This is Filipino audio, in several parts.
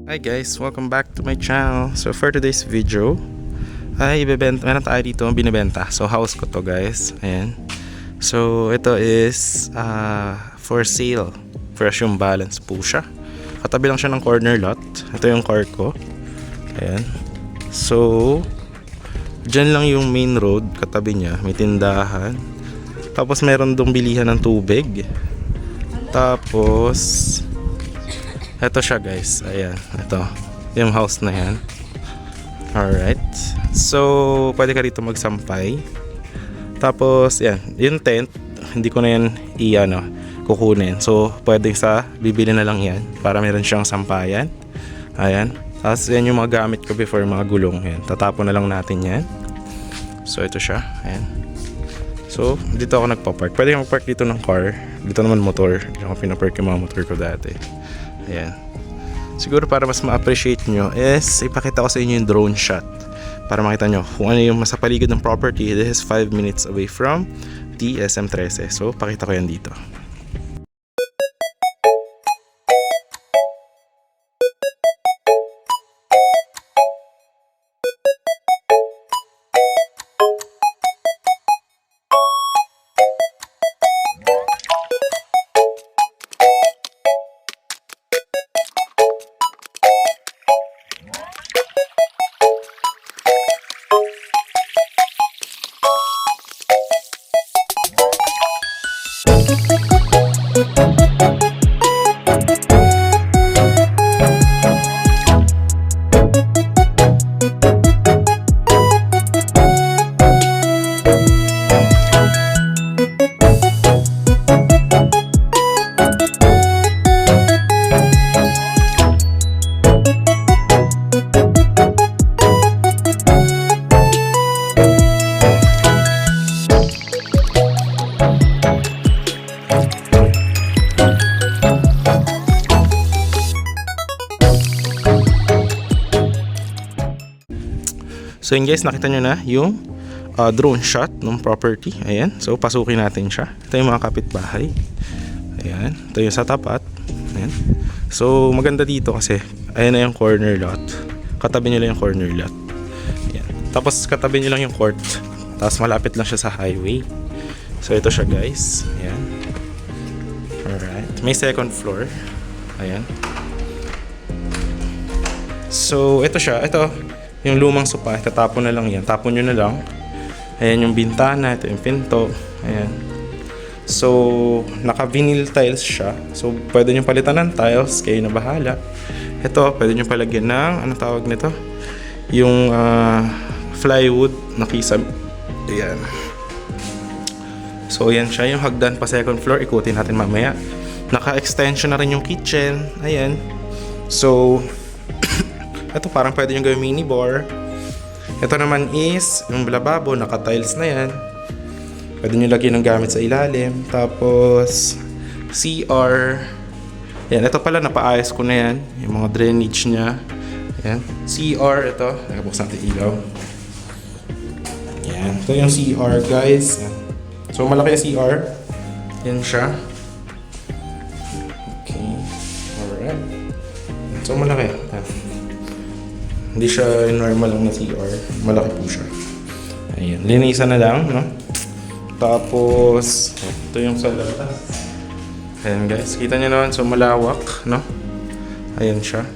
Hi guys, welcome back to my channel. So for today's video ay meron tayo dito ang binibenta. So house ko to guys. Ayan. So ito is for sale. Fresh yung balance po siya. Katabi lang siya ng corner lot. Ito yung car ko. Ayan. So dyan lang yung main road. Katabi niya may tindahan. Tapos meron dong bilihan ng tubig. Tapos ito siya guys, ayan, ito yung house na yan. Alright, so pwede ka rito magsampay. Tapos yan, yung tent hindi ko na yan kukunin. So pwede bibili na lang yan para meron siyang sampayan. Ayan, tapos yan yung mga gamit ko before, mga gulong yan, tatapon na lang natin yan. So ito siya, ayan. So dito ako nagpa-park. Pwede kang mag-park dito ng car. Dito naman motor. Dito ako pinapark yung mga motor ko dati. Ayan. Siguro para mas ma-appreciate nyo is ipakita ko sa inyo yung drone shot para makita nyo kung ano yung sa paligid ng property. This is 5 minutes away from the SM13. So pakita ko yan dito. So yun guys, nakita nyo na yung drone shot ng property. Ayan, so pasukin natin siya. Ito yung mga kapitbahay. Ayan, ito yung sa tapat. Ayan. So maganda dito kasi ayan na yung corner lot. Katabi nyo lang yung corner lot. Ayan. Tapos katabi nyo lang yung court. Tapos malapit lang siya sa highway. So ito siya guys. Ayan. Alright, may second floor. Ayan. So ito siya, ito yung lumang sopa, tatapon na lang yan. Tapon nyo na lang. Ayan yung bintana, ito yung pinto. Ayan. So, naka-vinyl tiles siya. So, pwede nyo palitan ng tiles, kayo na bahala. Ito, pwede nyo palagyan ng, ano tawag nito? Yung plywood na kisam. Ayan. So, ayan siya. Yung hagdan pa second floor, ikutin natin mamaya. Naka-extension na rin yung kitchen. Ayan. So, ito parang pwede nyo gawing mini bar. Ito naman is yung lababo, naka-tiles na yan. Pwede nyo lagyan ng gamit sa ilalim. Tapos CR. Yan, ito pala napaayos ko na yan. Yung mga drainage nya. Yan. CR, ito. Nakabuksan natin ilaw. Yan. Ito yung CR guys. Yan. So malaki yung CR. Yan siya. Okay. Alright. So malaki. Yan. Hindi siya normal lang na CR. Malaki po siya. Ayan. Linisan na lang, no? Tapos, ito yung sa labas. Ayan guys. Kita nyo naman. So, malawak, no? Ayan siya.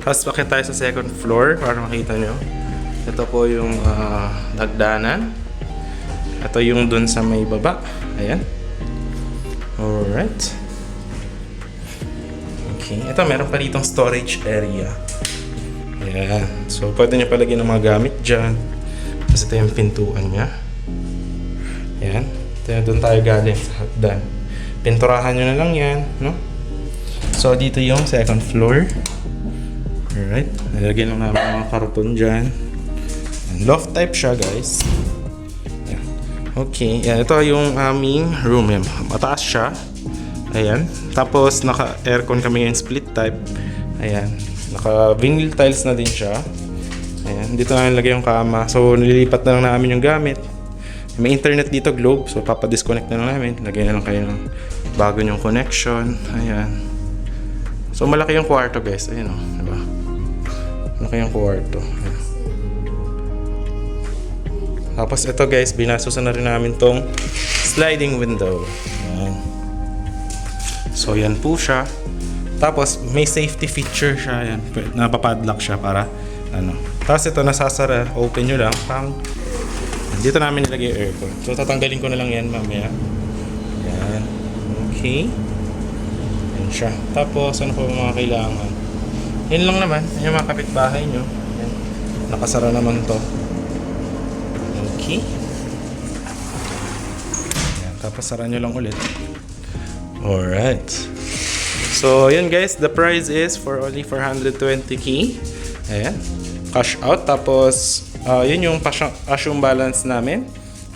Tapos, bakit tayo sa second floor para makita nyo. Ito po yung hagdanan. Ito yung dun sa may baba. Ayan. Alright. Okay. Ito, meron pa ditong storage area. Ayan. So, pwede nyo palagyan ng mga gamit dyan. Tapos ito yung pintuan niya. Ayan. Ito yung doon tayo galing sa hagdan. Pinturahan nyo na lang yan, no? So, dito yung second floor. Alright. Nalagyan lang namin mga karton dyan. Ayan. Loft type siya, guys. Ayan. Okay. Ayan. Ito yung aming room. Ayan. Mataas siya. Ayan. Tapos, naka-aircon kami ngayon, split type. Ayan. Naka-vinyl tiles na din siya. Ayan, dito na nilagay yung kama. So, nililipat na lang namin yung gamit. May internet dito, Globe. So, papadisconnect na lang namin. Lagay na lang kayo ng bago nyong connection. Ayan. So malaki yung kwarto guys. Ayun oh, diba? Malaki yung kwarto. Ayan. Tapos ito guys, binasusan na rin namin tong sliding window. Ayan. So yan po siya. Tapos may safety feature siya. Ayan. Napapadlock siya para ano. Tapos ito nasasara. Open nyo lang. Pang. Dito namin nilagay yung aircon. So tatanggalin ko na lang yan mamaya. Ayan. Okay. Ayan siya. Tapos ano pa mga kailangan? Yan lang naman. Yan yung mga kapitbahay nyo. Ayan. Nakasara naman to. Okay. Ayan. Tapos sara nyo lang ulit. Alright. So yun guys. The price is for only 420k. Ayan. Cash out. Tapos yun yung cash balance namin.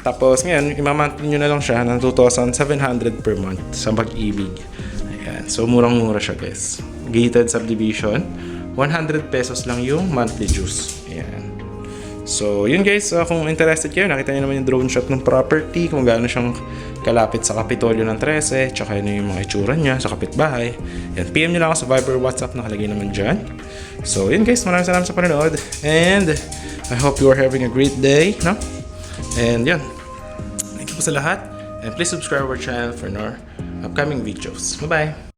Tapos ngayon, imamonthly nyo na lang siya ng 2,700 per month sa Pag-ibig. Ayan. So, murang-mura siya guys. Gated subdivision. 100 pesos lang yung monthly dues. Ayan. So, yun guys. Kung interested kayo, nakita nyo naman yung drone shot ng property. Kung gaano siyang kalapit sa Kapitolyo ng 13. Tsaka yun yung mga itsura niya sa kapitbahay. Ayan. PM nyo lang ako sa Viber, WhatsApp. Nakalagay naman dyan. So, yun guys. Maraming salamat sa panonood. And I hope you are having a great day. No? And yun. Thank you po sa lahat. And please subscribe our channel for more upcoming videos. Bye-bye!